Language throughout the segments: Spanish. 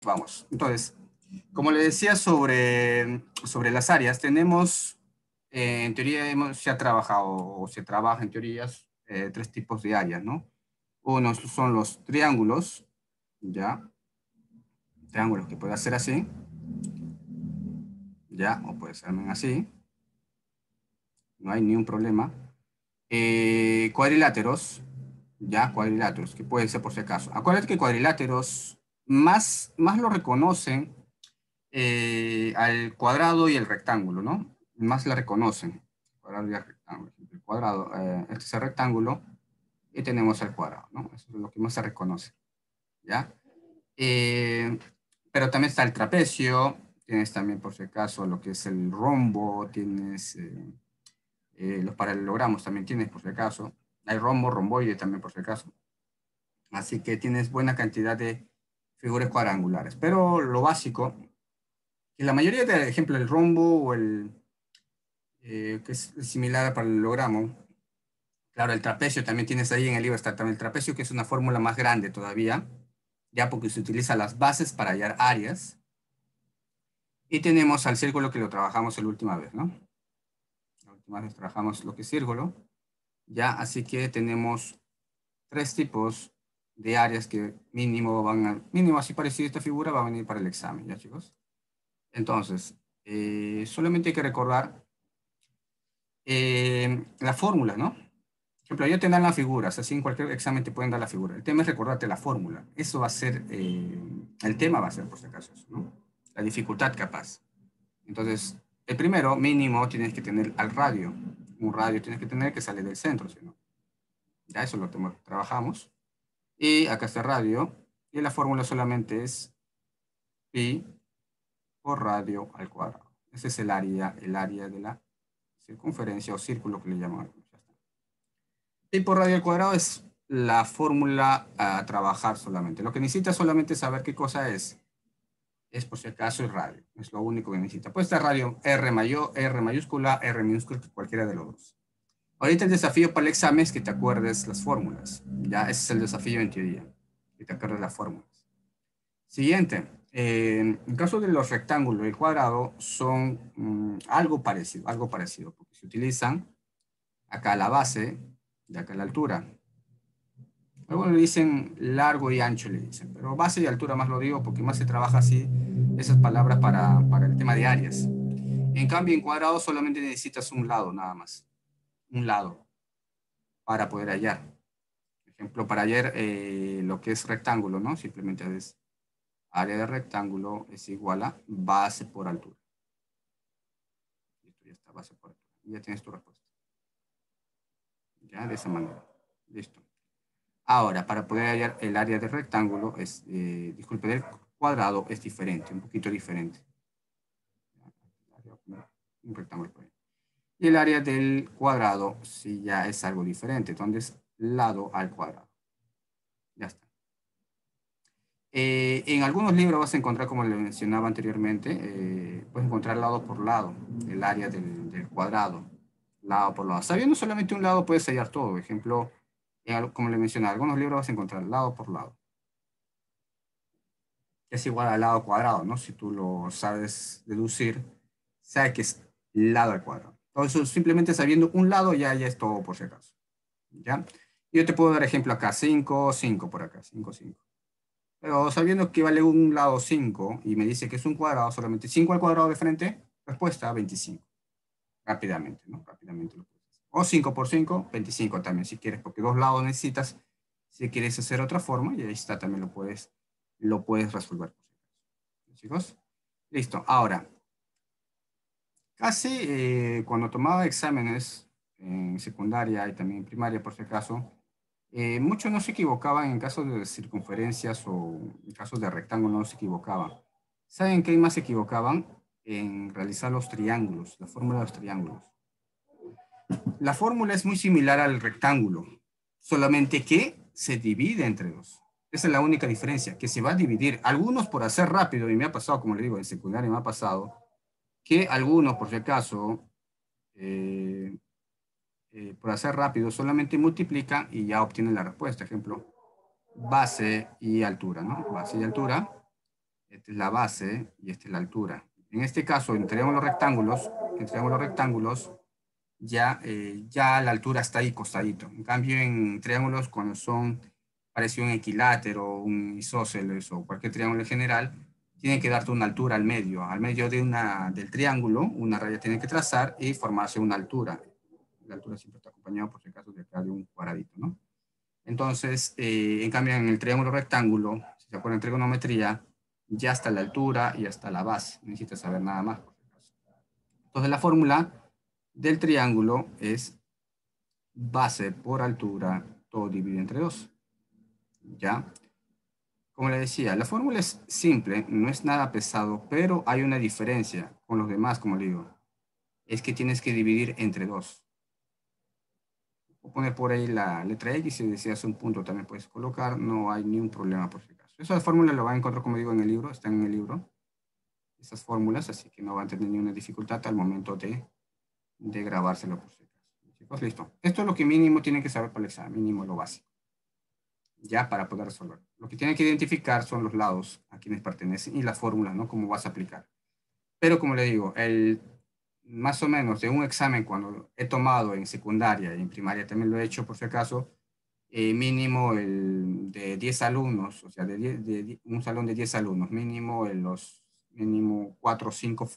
Vamos. Entonces, como le decía sobre las áreas, tenemos, en teoría, se ha trabajado o se trabaja en teorías tres tipos de áreas, ¿no? Uno son los triángulos, ¿ya? Triángulos que puede hacer así, ¿ya? O puede ser así, no hay ningún problema. Cuadriláteros, ¿ya? Cuadriláteros, que pueden ser por si acaso. Acuérdate que cuadriláteros más lo reconocen al cuadrado y el rectángulo, ¿no? Más la reconocen. Cuadrado y el rectángulo. El cuadrado, este es el rectángulo y tenemos el cuadrado, ¿no? Eso es lo que más se reconoce, ¿ya? Eh, pero también está el trapecio, tienes también por si acaso lo que es el rombo, tienes los paralelogramos también tienes por si acaso, hay rombo, romboide también por si acaso. Así que tienes buena cantidad de figuras cuadrangulares. Pero lo básico, que la mayoría de ejemplo el rombo o que es similar al paralelogramo, claro, el trapecio también tienes ahí en el libro, está también el trapecio, que es una fórmula más grande todavía, ya porque se utiliza las bases para hallar áreas. Y tenemos al círculo que lo trabajamos la última vez, ¿no? La última vez trabajamos lo que es círculo, ya, así que tenemos tres tipos de áreas que mínimo así parecido a esta figura va a venir para el examen, ¿ya chicos? Entonces, solamente hay que recordar la fórmula, ¿no? Por ejemplo, ya te dan las figuras, así en cualquier examen te pueden dar la figura. El tema es recordarte la fórmula. Eso va a ser, el tema va a ser por si acaso eso, ¿no? La dificultad capaz. Entonces, el primero, mínimo, tienes que tener al radio. Un radio tienes que tener que sale del centro, ¿sí, no? Ya eso lo trabajamos. Y acá está radio. Y la fórmula solamente es pi por radio al cuadrado. Ese es el área de la circunferencia o círculo que le llaman. Ya está. Pi por radio al cuadrado es la fórmula a trabajar solamente. Lo que necesitas solamente es saber qué cosa es por si acaso el radio. Es lo único que necesita. Puede estar radio R mayúscula, R minúscula, cualquiera de los dos. Ahorita el desafío para el examen es que te acuerdes las fórmulas. Ya, ese es el desafío en teoría. Que te acuerdes las fórmulas. Siguiente. En caso de los rectángulos y el cuadrado son algo parecido, porque se utilizan acá la base y acá la altura. Algunos le dicen largo y ancho, le dicen, pero base y altura más lo digo porque más se trabaja así esas palabras para el tema de áreas. En cambio, en cuadrado solamente necesitas un lado, nada más. Un lado para poder hallar. Por ejemplo, para hallar lo que es rectángulo, ¿no? Simplemente es área de rectángulo es igual a base por altura. Listo, ya está, base por altura. Ya tienes tu respuesta. Ya, de esa manera. Listo. Ahora, para poder hallar el área del rectángulo, disculpe, del cuadrado es diferente, un poquito diferente. Un rectángulo por ahí. Y el área del cuadrado sí ya es algo diferente, entonces lado al cuadrado. Ya está. En algunos libros vas a encontrar, como le mencionaba anteriormente, puedes encontrar lado por lado, el área del cuadrado, lado por lado. Sabiendo solamente un lado puedes hallar todo. Por ejemplo, como le mencionaba, en algunos libros vas a encontrar lado por lado, que es igual al lado cuadrado, ¿no? Si tú lo sabes deducir, sabes que es lado al cuadrado. Entonces, simplemente sabiendo un lado ya es todo por si acaso. ¿Ya? Yo te puedo dar ejemplo acá, 5 5 por acá, 5 5. Pero sabiendo que vale un lado 5 y me dice que es un cuadrado, solamente 5 al cuadrado de frente, respuesta 25. Rápidamente, ¿no? Rápidamente lo puedes hacer. O 5 por 5, 25 también si quieres, porque dos lados necesitas. Si quieres hacer otra forma, y ahí está, también lo puedes resolver. Chicos, listo. Ahora, casi cuando tomaba exámenes en secundaria y también en primaria, por si acaso, muchos no se equivocaban en casos de circunferencias o en casos de rectángulos no se equivocaban. ¿Saben qué más se equivocaban? En realizar los triángulos, la fórmula de los triángulos. La fórmula es muy similar al rectángulo, solamente que se divide entre dos. Esa es la única diferencia, que se va a dividir. Algunos por hacer rápido, y me ha pasado, como le digo, en secundaria me ha pasado, que algunos, por si acaso, eh, por hacer rápido, solamente multiplican y ya obtienen la respuesta. Ejemplo, base y altura, ¿no? Base y altura esta es la base y esta es la altura. En este caso, en triángulos rectángulos, ya la altura está ahí costadito. En cambio, en triángulos, cuando son parecido un equilátero, un isósceles o cualquier triángulo en general, tiene que darte una altura al medio. Al medio del triángulo, una raya tiene que trazar y formarse una altura. La altura siempre está acompañada, por si acaso, de acá de un cuadradito, ¿no? Entonces, en cambio, en el triángulo rectángulo, si se acuerdan en trigonometría, ya está la altura y hasta la base. No necesitas saber nada más, por si acaso. Entonces, la fórmula del triángulo es base por altura, todo dividido entre 2. ¿Ya? Como le decía, la fórmula es simple, no es nada pesado, pero hay una diferencia con los demás, como le digo. Es que tienes que dividir entre 2. O poner por ahí la letra X, si deseas un punto también puedes colocar, no hay ni un problema por si acaso. Esa fórmula lo van a encontrar, como digo, en el libro, están en el libro, esas fórmulas, así que no van a tener ninguna dificultad al momento de grabárselo por si acaso. Chicos, listo. Esto es lo que mínimo tienen que saber para el examen, mínimo lo básico, ya para poder resolver. Lo que tienen que identificar son los lados a quienes pertenecen y la fórmula, ¿no? Cómo vas a aplicar. Pero como le digo, más o menos de un examen cuando he tomado en secundaria y en primaria también lo he hecho por si acaso, mínimo de 10 alumnos, o sea, un salón de 10 alumnos, mínimo 4 o 5,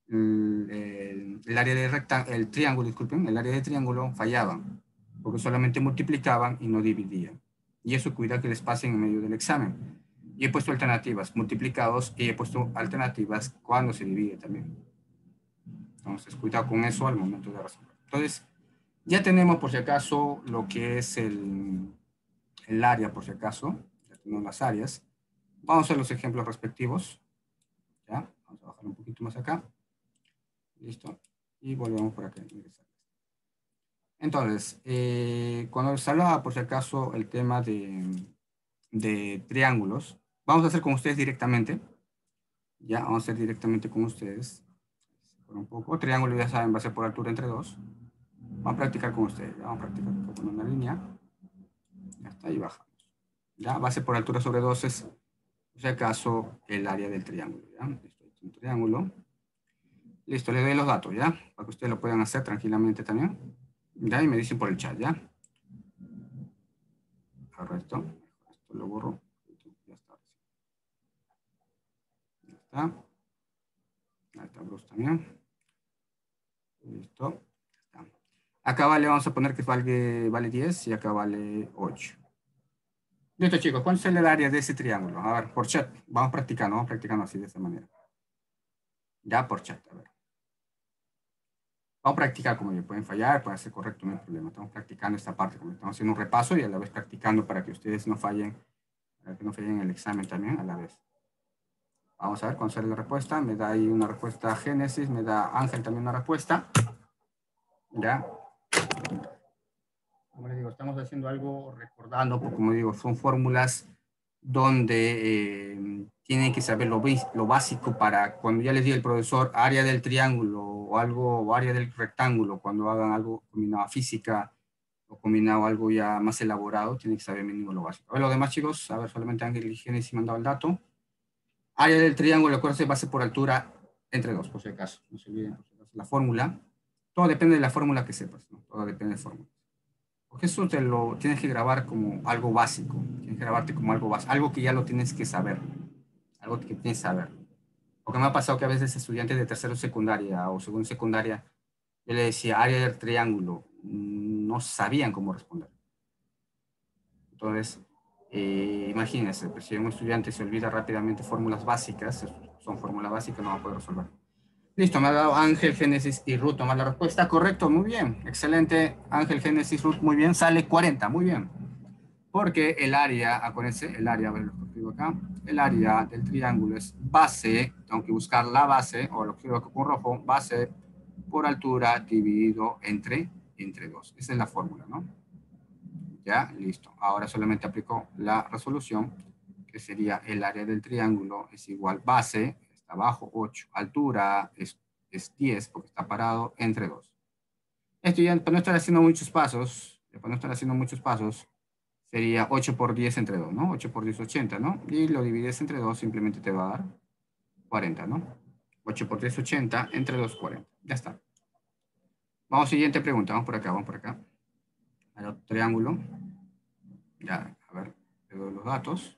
el área el triángulo, disculpen, el área de triángulo fallaban, porque solamente multiplicaban y no dividían. Y eso cuida que les pasen en medio del examen. Y he puesto alternativas multiplicados y he puesto alternativas cuando se divide también. Entonces, cuidado con eso al momento de resolver. Entonces, ya tenemos por si acaso lo que es el área, por si acaso. Ya tenemos las áreas. Vamos a hacer los ejemplos respectivos. ¿Ya? Vamos a bajar un poquito más acá. Listo. Y volvemos por acá. Entonces, cuando les hablaba por si acaso el tema de triángulos, vamos a hacer con ustedes directamente. Ya, vamos a hacer directamente con ustedes. Por un poco. Triángulo, ya saben, va a ser por altura entre 2. Vamos a practicar con ustedes. ¿Ya? Vamos a practicar con una línea. Ya está, y bajamos. ¿Ya? Base por altura sobre 2 es, por si acaso, el área del triángulo. ¿Ya? Esto es un triángulo. Listo, les doy los datos, ¿ya? Para que ustedes lo puedan hacer tranquilamente también. ¿Ya? Y me dicen por el chat, ¿ya? Correcto. Esto lo borro. Ya está. Ya está. Ahí está Bruce también. Listo. Ya. Acá vamos a poner que vale 10 y acá vale 8. Listo, chicos. ¿Cuál es el área de ese triángulo? A ver, por chat. Vamos practicando así de esta manera. Ya por chat, a ver. Vamos a practicar, como ya pueden fallar, puede ser correcto, no hay problema. Estamos practicando esta parte, como estamos haciendo un repaso y a la vez practicando para que ustedes no fallen, para que no fallen en el examen también a la vez. Vamos a ver cuál sale la respuesta. Me da ahí una respuesta Génesis, me da Ángel también una respuesta. ¿Ya? Como les digo, estamos haciendo algo recordando, porque como digo, son fórmulas donde tienen que saber lo básico para cuando ya les diga el profesor área del triángulo o área del rectángulo, cuando hagan algo combinado a física o combinado algo ya más elaborado, tienen que saber mínimo lo básico. A ver, los demás chicos, a ver, solamente Ángel y Génesis me han dado el dato. Área del triángulo, acuérdense, base por altura entre 2, por si acaso. No se olviden, por si acaso, la fórmula. Todo depende de la fórmula que sepas, ¿no? Todo depende de la fórmula. Porque eso te lo tienes que grabar como algo básico. Tienes que grabarte como algo básico. Algo que ya lo tienes que saber. Algo que tienes que saber. Porque me ha pasado que a veces estudiantes de tercero secundaria o segundo secundaria, yo le decía área del triángulo, no sabían cómo responder. Entonces, imagínense, pues, si un estudiante se olvida rápidamente fórmulas básicas, son fórmulas básicas, no va a poder resolver. Listo, me ha dado Ángel, Génesis y Ruth. Tomar la respuesta. Correcto, muy bien. Excelente. Ángel, Génesis, Ruth, muy bien. Sale 40, muy bien. Porque el área, acuérdense, el área, a ver, lo escribo acá. El área del triángulo es base, tengo que buscar la base, o lo escribo con rojo, base por altura dividido entre 2. Esa es la fórmula, ¿no? Ya, listo. Ahora solamente aplico la resolución, que sería el área del triángulo es igual base, está abajo 8, altura es 10 porque está parado entre 2. Esto ya para no estar haciendo muchos pasos, Sería 8 por 10 entre 2, ¿no? 8 por 10, 80, ¿no? Y lo divides entre 2, simplemente te va a dar 40, ¿no? 8 por 10, 80, entre 2, 40. Ya está. Vamos, siguiente pregunta. Vamos por acá, vamos por acá. Al otro triángulo. Ya, a ver, te doy los datos.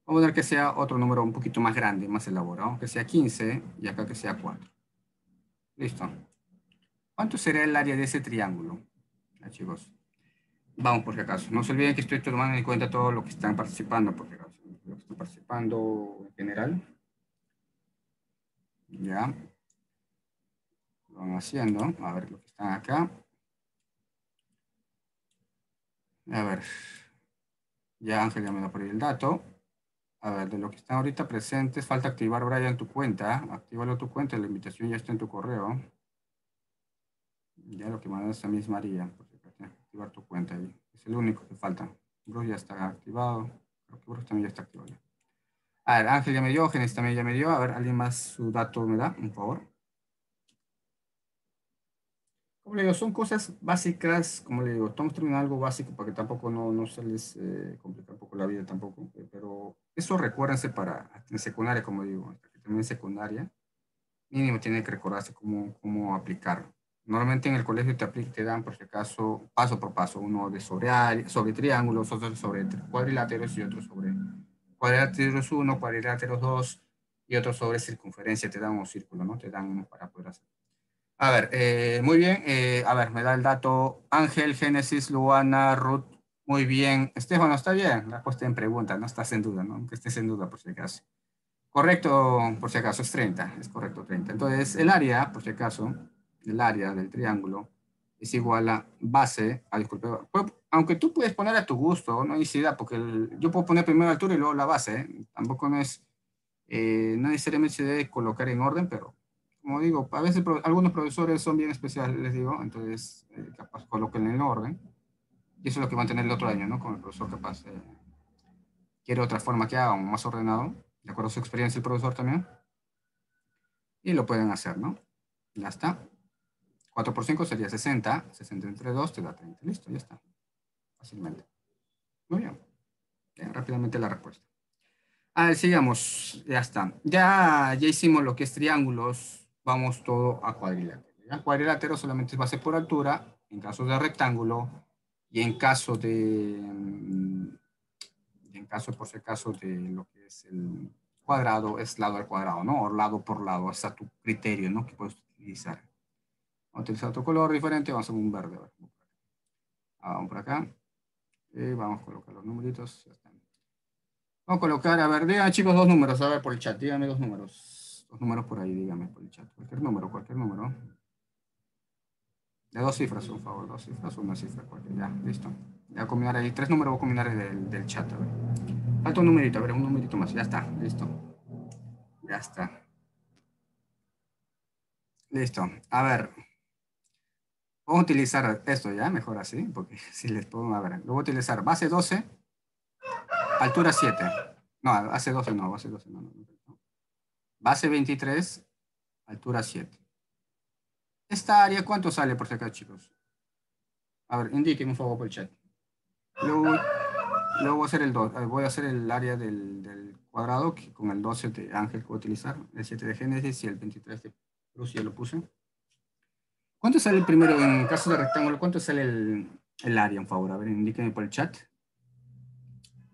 Vamos a ver que sea otro número un poquito más grande, más elaborado. Que sea 15 y acá que sea 4. Listo. ¿Cuánto será el área de ese triángulo? Ya, chicos. Vamos por si acaso. No se olviden que estoy tomando en cuenta todo lo que están participando, por si acaso. Lo que están participando en general. Ya. Lo van haciendo. A ver lo que están acá. A ver. Ya Ángel ya me da por ahí el dato. A ver, de lo que están ahorita presentes, falta activar, Brian, tu cuenta. Actívalo tu cuenta, la invitación ya está en tu correo. Ya lo que mandas a mí es María, porque tienes que activar tu cuenta ahí. Es el único que falta. Bruce ya está activado. Creo que Bruce también ya está activado. A ver, Ángel ya me dio, Genes también ya me dio. A ver, ¿alguien más su dato me da, por favor? Como le digo, son cosas básicas, como le digo, estamos terminando algo básico para que tampoco no se les complique un poco la vida tampoco. Pero eso recuérdense para en secundaria, como digo, hasta que termine secundaria, mínimo tiene que recordarse cómo aplicarlo. Normalmente en el colegio te dan, por si acaso, paso por paso, uno de sobre triángulos, otro sobre cuadriláteros y otro sobre cuadriláteros 1, cuadriláteros 2 y otro sobre circunferencia, te dan un círculo, ¿no? Te dan uno para poder hacer. A ver, muy bien. A ver, me da el dato Ángel, Génesis, Luana, Ruth. Muy bien. Estefano, está bien. La puesta en pregunta, no estás en duda, ¿no? Que estés en duda por si acaso. Correcto, por si acaso, es 30. Es correcto, 30. Entonces, el área, por si acaso, el área del triángulo es igual a base, disculpe, aunque tú puedes poner a tu gusto, no hay necesidad, porque yo puedo poner primero la altura y luego la base, ¿eh? Tampoco no necesariamente se debe colocar en orden, pero como digo, a veces algunos profesores son bien especiales, les digo, entonces capaz coloquen en orden. Y eso es lo que van a tener el otro año, ¿no? Con el profesor capaz quiere otra forma que haga, más ordenado, de acuerdo a su experiencia el profesor también. Y lo pueden hacer, ¿no? Ya está. 4 por 5 sería 60. 60 entre 2 te da 30. Listo, ya está. Fácilmente. Muy bien. Bien, rápidamente la respuesta. A ver, sigamos. Ya está. Ya hicimos lo que es triángulos. Vamos todo a cuadrilátero. ¿Ya? Cuadrilátero solamente es base por altura. En caso de rectángulo. Y en caso en caso, por si acaso, de lo que es el cuadrado, es lado al cuadrado, ¿no? O lado por lado. Hasta tu criterio, ¿no? Que puedes utilizar. Vamos a utilizar otro color diferente. Vamos a hacer un verde. Vamos por acá. Y vamos a colocar los numeritos. Ya están. Vamos a colocar, a ver, digan chicos dos números, a ver por el chat, díganme dos números. Dos números por ahí, díganme por el chat. Cualquier número, cualquier número. De dos cifras, por favor, dos cifras, una cifra, cualquier. Ya, listo. Ya combinar ahí, tres números voy a combinar del chat, a ver. Falta un numerito, a ver, un numerito más, ya está, listo. Ya está. Listo. A ver, vamos a utilizar esto ya, mejor así, porque si les pongo, a ver, lo voy a utilizar base 12, altura 7. No, base 12 no, no, no. Base 23, altura 7. ¿Esta área cuánto sale por si acaso, chicos? A ver, indíquenme un favor por el chat. Luego, luego voy a hacer el área del cuadrado que con el 12 de Ángel que voy a utilizar, el 7 de Génesis y el 23 de Cruz, ya lo puse. ¿Cuánto sale el primero en caso de rectángulo? ¿Cuánto sale el área, por favor? A ver, indíquenme por el chat.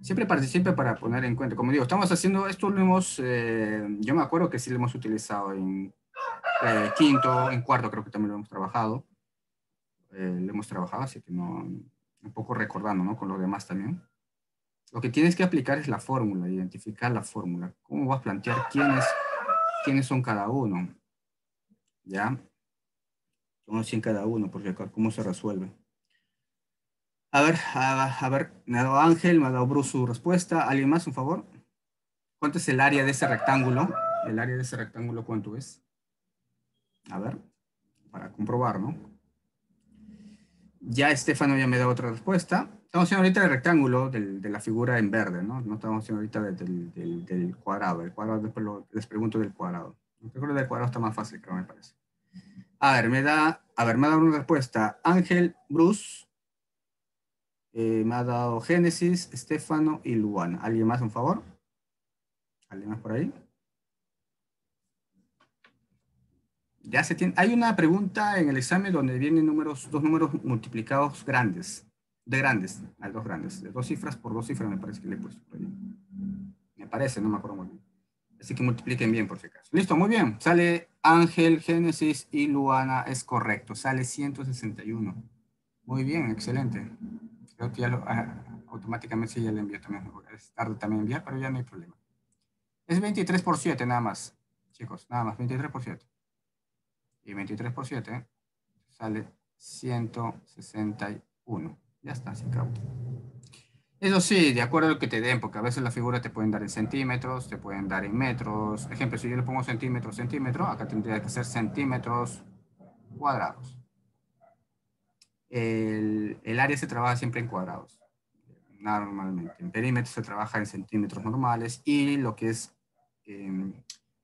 Siempre participe para poner en cuenta. Como digo, estamos haciendo esto, yo me acuerdo que sí lo hemos utilizado en quinto, en cuarto creo que también lo hemos trabajado. Lo hemos trabajado, así que no, un poco recordando, ¿no? Con los demás también. Lo que tienes que aplicar es la fórmula, identificar la fórmula. ¿Cómo vas a plantear quiénes son cada uno? ¿Ya? Son 100 cada uno, porque cómo se resuelve. A ver, me ha dado Ángel, me ha dado Bruce su respuesta. ¿Alguien más, un favor? ¿Cuánto es el área de ese rectángulo? El área de ese rectángulo, ¿cuánto es? A ver, para comprobar, ¿no? Ya Estefano ya me da otra respuesta. Estamos haciendo ahorita el rectángulo de la figura en verde, ¿no? No estamos haciendo ahorita del cuadrado. El cuadrado después les pregunto del cuadrado. El del cuadrado está más fácil, creo, me parece. A ver, me da una respuesta. Ángel, Bruce. Me ha dado Génesis, Estefano y Luana. ¿Alguien más, un favor? ¿Alguien más por ahí? Ya se tiene. Hay una pregunta en el examen donde vienen números, dos números multiplicados grandes. De grandes, hay dos grandes. De dos cifras por dos cifras me parece que le he puesto por ahí. Me parece, no me acuerdo muy bien. Así que multipliquen bien por si acaso. Listo, muy bien. Sale Ángel, Génesis y Luana. Es correcto. Sale 161. Muy bien, excelente. Creo que ya automáticamente sí ya le envío también. Es tarde también enviar, pero ya no hay problema. Es 23 por 7 nada más. Chicos, nada más, 23 por 7. Y 23 por 7 sale 161. Ya está, se acabó. Eso sí, de acuerdo a lo que te den, porque a veces la figura te pueden dar en centímetros, te pueden dar en metros. Ejemplo, si yo le pongo centímetros, centímetro, acá tendría que ser centímetros cuadrados. El área se trabaja siempre en cuadrados, normalmente. En perímetros se trabaja en centímetros normales y lo que es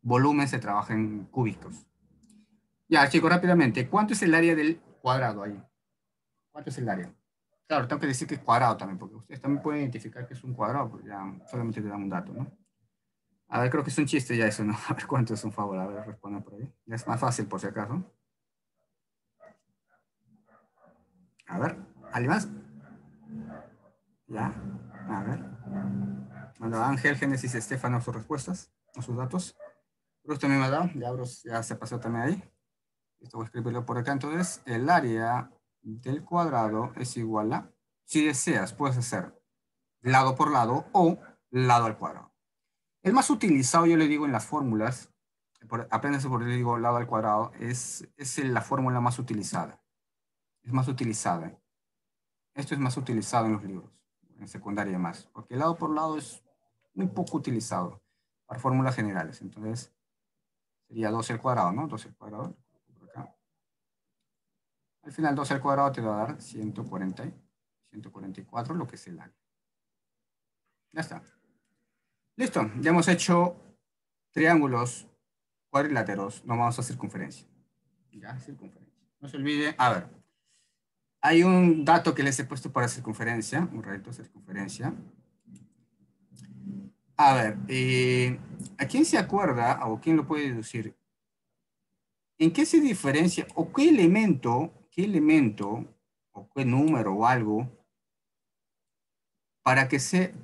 volumen se trabaja en cúbicos. Ya, chicos, rápidamente, ¿cuánto es el área del cuadrado ahí? ¿Cuánto es el área? Claro, tengo que decir que es cuadrado también, porque ustedes también pueden identificar que es un cuadrado, porque ya solamente te dan un dato, ¿no? A ver, creo que es un chiste ya eso, ¿no? A ver cuánto es un favor, a ver, respondan por ahí. Ya es más fácil por si acaso. A ver, ¿alguien más? Ya, a ver. Bueno, Ángel, Génesis, Estefano, sus respuestas, o sus datos. Bruce también me ha dado, ya Bruce ya se pasó también ahí. Esto voy a escribirlo por acá. Entonces, el área del cuadrado es igual a, si deseas, puedes hacer lado por lado o lado al cuadrado. El más utilizado, yo le digo en las fórmulas, apenas por le digo lado al cuadrado, es la fórmula más utilizada. Es más utilizada. Esto es más utilizado en los libros, en secundaria más, porque lado por lado es muy poco utilizado para fórmulas generales. Entonces, sería 12 al cuadrado, ¿no? 12 al cuadrado. Por acá. Al final, 12 al cuadrado te va a dar 140, 144, lo que es el área. Ya está. Listo, ya hemos hecho triángulos, cuadriláteros, no vamos a circunferencia. Ya, circunferencia. No se olvide, a ver, hay un dato que les he puesto para circunferencia, un recto circunferencia. A ver, ¿a quién se acuerda o quién lo puede deducir? ¿En qué se diferencia o qué elemento o qué número o algo para que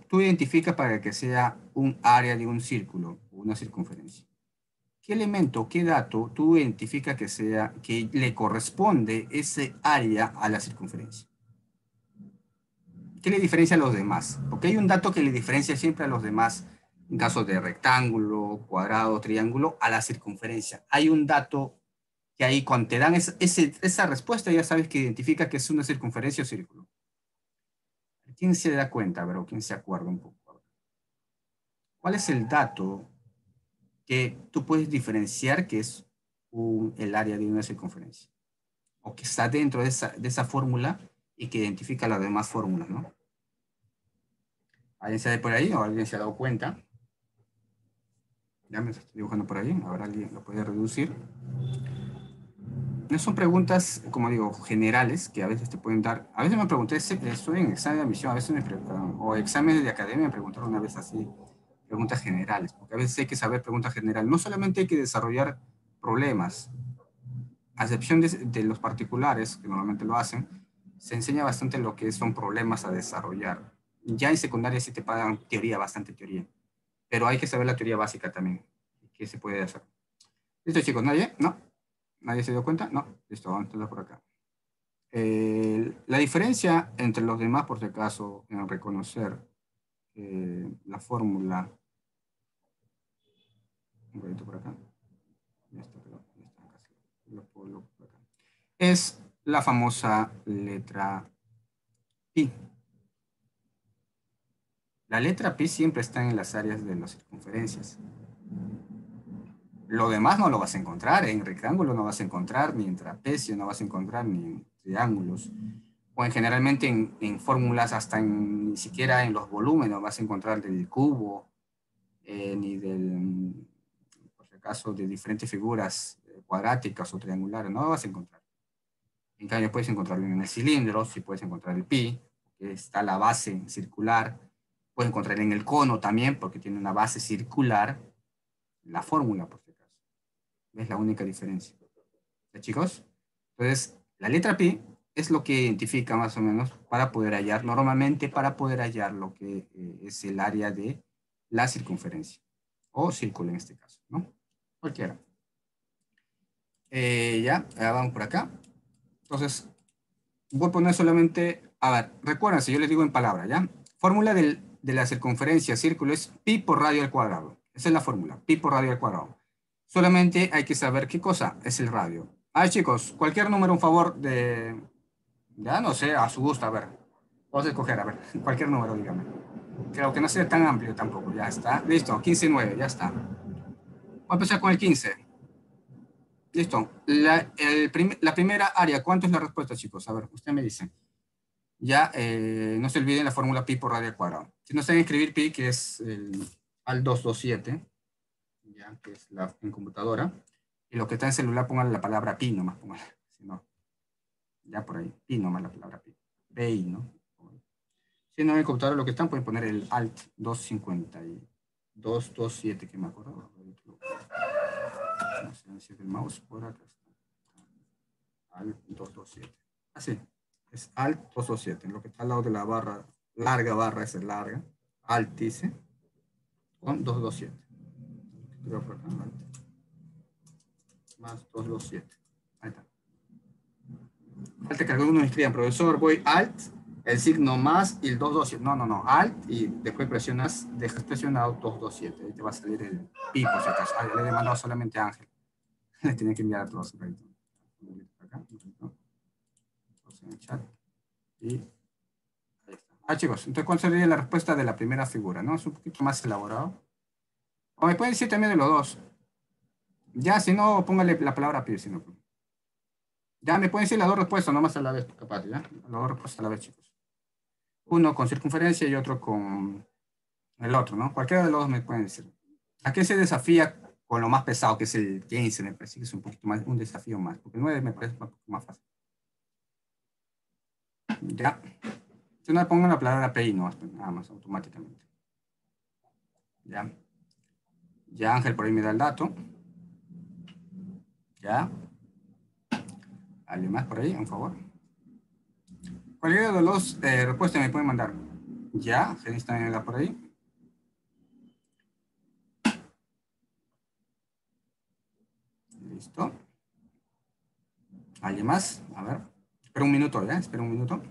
tú identificas para que sea un área de un círculo o una circunferencia? ¿Qué elemento, qué dato tú identificas que le corresponde ese área a la circunferencia? ¿Qué le diferencia a los demás? Porque hay un dato que le diferencia siempre a los demás en caso de rectángulo, cuadrado, triángulo, a la circunferencia. Hay un dato que ahí cuando te dan esa respuesta ya sabes que identifica que es una circunferencia o círculo. ¿Quién se da cuenta, bro? ¿Quién se acuerda un poco? ¿Cuál es el dato que tú puedes diferenciar que es el área de una circunferencia? O que está dentro de esa fórmula y que identifica las demás fórmulas, ¿no? ¿Alguien se da por ahí o alguien se ha dado cuenta? Ya me estoy dibujando por ahí, ahora alguien lo puede reducir. No son preguntas, como digo, generales que a veces te pueden dar. A veces me pregunté, estoy en examen de admisión, a veces me preguntan, o exámenes de academia me preguntaron una vez así, preguntas generales, porque a veces hay que saber preguntas generales. No solamente hay que desarrollar problemas, a excepción de los particulares, que normalmente lo hacen, se enseña bastante lo que son problemas a desarrollar. Ya en secundaria sí te pagan teoría, bastante teoría, pero hay que saber la teoría básica también, qué se puede hacer. ¿Listo, chicos? ¿Nadie? ¿No? ¿Nadie se dio cuenta? No. Listo, vamos a empezar por acá. La diferencia entre los demás, por si acaso, en reconocer la fórmula, un poquito por acá, ya está, perdón, ya está, casi, por acá, es la famosa letra pi. La letra pi siempre está en las áreas de las circunferencias. Lo demás no lo vas a encontrar, en rectángulo no vas a encontrar, ni en trapecio no vas a encontrar, ni en triángulos. O generalmente en fórmulas, hasta ni siquiera en los volúmenes no vas a encontrar del cubo, ni por si acaso, de diferentes figuras cuadráticas o triangulares, no lo vas a encontrar. En cambio, puedes encontrarlo en el cilindro, si puedes encontrar el pi, porque está la base circular. Pueden encontrar en el cono también, porque tiene una base circular. La fórmula, por si acaso. Es la única diferencia. ¿Ya, chicos? Entonces, la letra pi es lo que identifica más o menos para poder hallar, normalmente para poder hallar lo que es el área de la circunferencia. O círculo en este caso, ¿no? Cualquiera. Ya vamos por acá. Entonces, voy a poner solamente, a ver, recuerden, si yo les digo en palabra, ¿ya? Fórmula de la circunferencia círculo es pi por radio al cuadrado. Esa es la fórmula, pi por radio al cuadrado. Solamente hay que saber qué cosa es el radio. A ver, chicos, cualquier número, un favor de, ya no sé, a su gusto, a ver. Vamos a escoger, a ver, cualquier número, dígame. Creo que no sea tan amplio tampoco, ya está. Listo, 15,9, ya está. Voy a empezar con el 15. Listo. La primera área, ¿cuánto es la respuesta, chicos? A ver, usted me dice. Ya, no se olviden la fórmula pi por radio al cuadrado. Si no saben escribir pi, que es el al 227, ya, que es en computadora, y lo que está en celular, pongan la palabra pi nomás, pónganla. Si no, ya por ahí, pi nomás la palabra pi. PI, ¿no? Si no en computadora lo que están, pueden poner el alt 227, que me acuerdo. No sé si es el mouse, por acá está. Alt 227. Así. Es Alt 227. Lo que está al lado de la barra, larga barra, esa es larga. Alt dice. Con 227. Creo por acá, Alt. Más 227. Ahí está. Falta que algunos me escriban, profesor, voy Alt, el signo más y el 227. No, no, no. Alt y después presionas, dejas presionado 227. Ahí te va a salir el pi por si acaso. Ah, le he mandado solamente a Ángel. Le tienen que enviar a todos. Acá, en el chat. Y ahí está. Ah, chicos, entonces, ¿cuál sería la respuesta de la primera figura? ¿No? Es un poquito más elaborado. O me pueden decir también de los dos. Ya, si no, póngale la palabra pi, si no. Ya, me pueden decir las dos respuestas, nomás a la vez, capaz, ¿ya? Las dos respuestas a la vez, chicos. Uno con circunferencia y otro con el otro, ¿no? Cualquiera de los dos me pueden decir. ¿A qué se desafía con lo más pesado, que es el 15? Me parece que es un poquito más, un desafío más, porque el 9 me parece un poco más fácil. Ya. Si no, pongan la palabra PI, no, nada más, automáticamente. Ya. Ya Ángel por ahí me da el dato. Ya. ¿Alguien más por ahí, por favor? Cualquiera de los respuestas me pueden mandar. Ya, Genis también da por ahí. Listo. ¿Alguien más? A ver. Espera un minuto, ¿ya? Espera un minuto.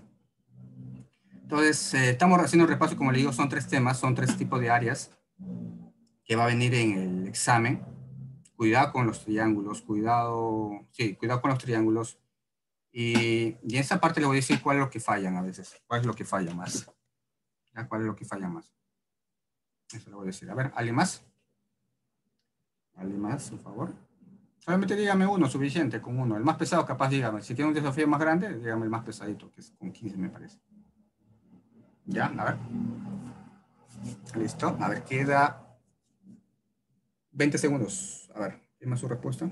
Entonces, estamos haciendo un repaso, como le digo, son 3 temas, son 3 tipos de áreas que va a venir en el examen. Cuidado con los triángulos, cuidado con los triángulos. Y en esa parte le voy a decir cuál es lo que fallan a veces, cuál es lo que falla más. ¿Ya? ¿Cuál es lo que falla más? Eso le voy a decir. A ver, ¿alguien más? ¿Alguien más, por favor? Solamente dígame uno, suficiente, con uno. El más pesado, capaz, dígame. Si tiene un desafío más grande, dígame el más pesadito, que es con 15, me parece. Ya, a ver. Listo. A ver, queda 20 segundos. A ver, ¿qué más su respuesta?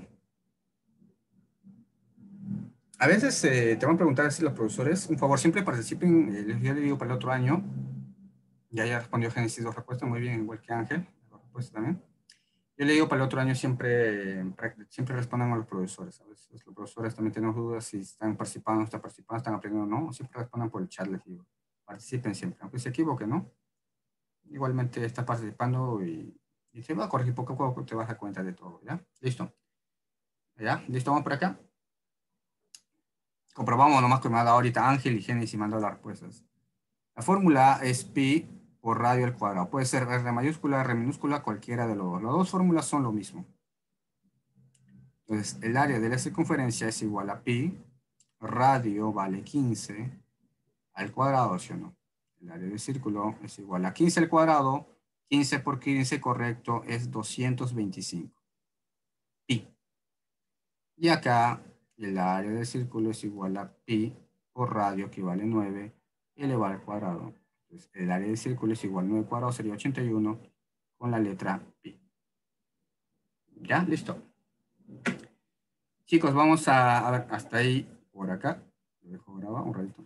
A veces te van a preguntar así los profesores, un favor, siempre participen, yo le digo para el otro año, ya respondió Génesis dos respuestas, muy bien, igual que Ángel, la respuesta también. Yo le digo para el otro año siempre respondan a los profesores, a veces los profesores también tenemos dudas si están participando, no están participando, están aprendiendo o no, siempre respondan por el chat, les digo, participen siempre, aunque se equivoquen, ¿no? Igualmente estás participando y se va a corregir poco a poco, te vas a dar cuenta de todo, ¿ya? Listo. ¿Ya? ¿Listo? Vamos por acá. Comprobamos nomás que me ha dado ahorita Ángel y Génesis y me han dado las respuestas. La fórmula es pi por radio al cuadrado. Puede ser R mayúscula, R minúscula, cualquiera de los dos. Las dos fórmulas son lo mismo. Entonces, el área de la circunferencia es igual a pi, radio vale 15 al cuadrado, ¿sí o no? El área del círculo es igual a 15 al cuadrado, 15 por 15, correcto, es 225. Pi. Y acá, el área del círculo es igual a pi por radio, que vale 9, elevado al cuadrado. Entonces, el área del círculo es igual a 9 cuadrado, sería 81, con la letra pi. ¿Ya? Listo. Chicos, vamos a ver hasta ahí, por acá. Lo dejo grabado un ratito.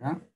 ¿ya?